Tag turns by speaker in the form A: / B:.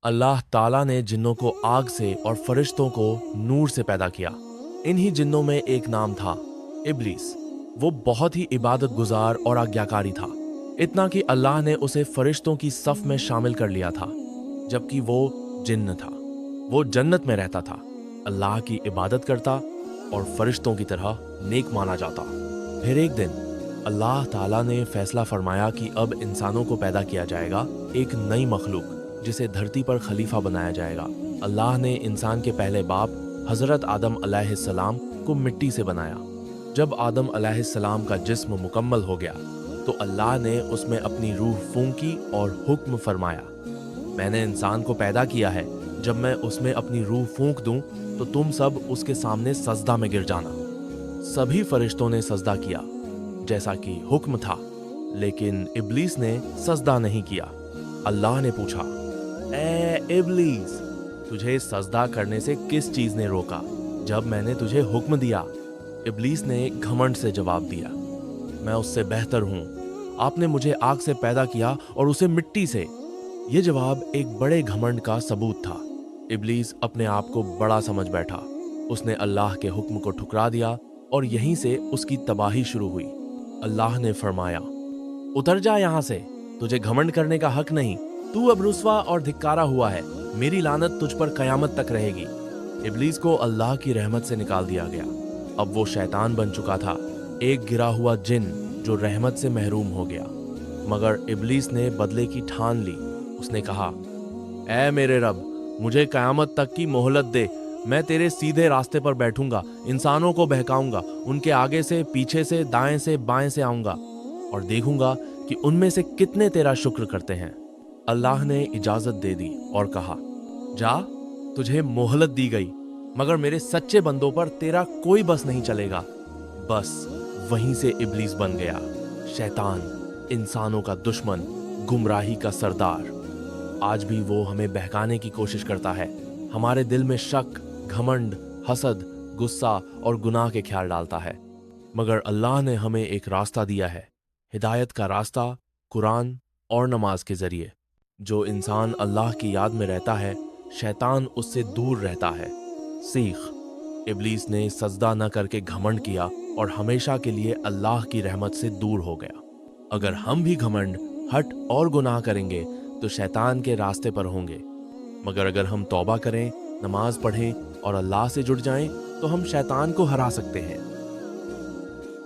A: अल्लाह ताला ने जिन्नों को आग से और फरिश्तों को नूर से पैदा किया। इन्हीं जिन्नों में एक नाम था इब्लीस। वो बहुत ही इबादत गुजार और आज्ञाकारी था, इतना कि अल्लाह ने उसे फरिश्तों की सफ में शामिल कर लिया था, जबकि वो जिन्न था। वो जन्नत में रहता था, अल्लाह की इबादत करता और फरिश्तों की तरह नेक माना जाता। फिर एक दिन अल्लाह ताला ने फैसला फरमाया कि अब इंसानों को पैदा किया जाएगा, एक नई मखलूक जिसे धरती पर खलीफा बनाया जाएगा। अल्लाह ने इंसान के पहले बाप हजरत आदम अलैहिस्सलाम को मिट्टी से बनाया। जब आदम अलैहिस्सलाम का जिस्म मुकम्मल हो गया तो अल्लाह ने उसमें अपनी रूह फूंकी और हुक्म फरमाया, मैंने इंसान को पैदा किया है, जब मैं उसमें अपनी रूह फूंक दूं तो तुम सब उसके सामने सजदा में गिर जाना। सभी फरिश्तों ने सजदा किया जैसा कि हुक्म था, लेकिन इब्लीस ने सजदा नहीं किया। अल्लाह ने पूछा, ए इब्लीस, तुझे सजदा करने से किस चीज ने रोका जब मैंने तुझे हुक्म दिया? इब्लीस ने घमंड से जवाब दिया, मैं उससे बेहतर हूं, आपने मुझे आग से पैदा किया और उसे मिट्टी से। यह जवाब एक बड़े घमंड का सबूत था। इब्लीस अपने आप को बड़ा समझ बैठा। उसने अल्लाह के हुक्म को ठुकरा दिया और यहीं से उसकी तबाही शुरू हुई। अल्लाह ने फरमाया, उतर जा यहां से, तुझे घमंड करने का हक नहीं, तू अब रुस्वा और धिक्कारा हुआ है, मेरी लानत तुझ पर कयामत तक रहेगी। इब्लीस को अल्लाह की रहमत से निकाल दिया गया। अब वो शैतान बन चुका था, एक गिरा हुआ जिन जो रहमत से महरूम हो गया। मगर इब्लीस ने बदले की ठान ली। उसने कहा, ऐ मेरे रब, मुझे कयामत तक की मोहलत दे, मैं तेरे सीधे रास्ते पर बैठूंगा, इंसानों को बहकाऊंगा, उनके आगे से, पीछे से, दाएं से, बाएं से आऊंगा और देखूंगा कि उनमें से कितने तेरा शुक्र करते हैं। अल्लाह ने इजाजत दे दी और कहा, जा, तुझे मोहलत दी गई, मगर मेरे सच्चे बंदों पर तेरा कोई बस नहीं चलेगा। बस वहीं से इब्लीस बन गया, शैतान, इंसानों का दुश्मन, गुमराही का सरदार। आज भी वो हमें बहकाने की कोशिश करता है, हमारे दिल में शक, घमंड, हसद, गुस्सा और गुनाह के ख्याल डालता है। मगर अल्लाह ने हमें एक रास्ता दिया है, हिदायत का रास्ता, कुरान और नमाज के जरिए। जो इंसान अल्लाह की याद में रहता है, शैतान उससे दूर रहता है। सीख, इब्लीस ने सजदा न करके घमंड किया और हमेशा के लिए अल्लाह की रहमत से दूर हो गया। अगर हम भी घमंड, हट और गुनाह करेंगे तो शैतान के रास्ते पर होंगे, मगर अगर हम तौबा करें, नमाज पढ़ें और अल्लाह से जुड़ जाएं तो हम शैतान को हरा सकते हैं।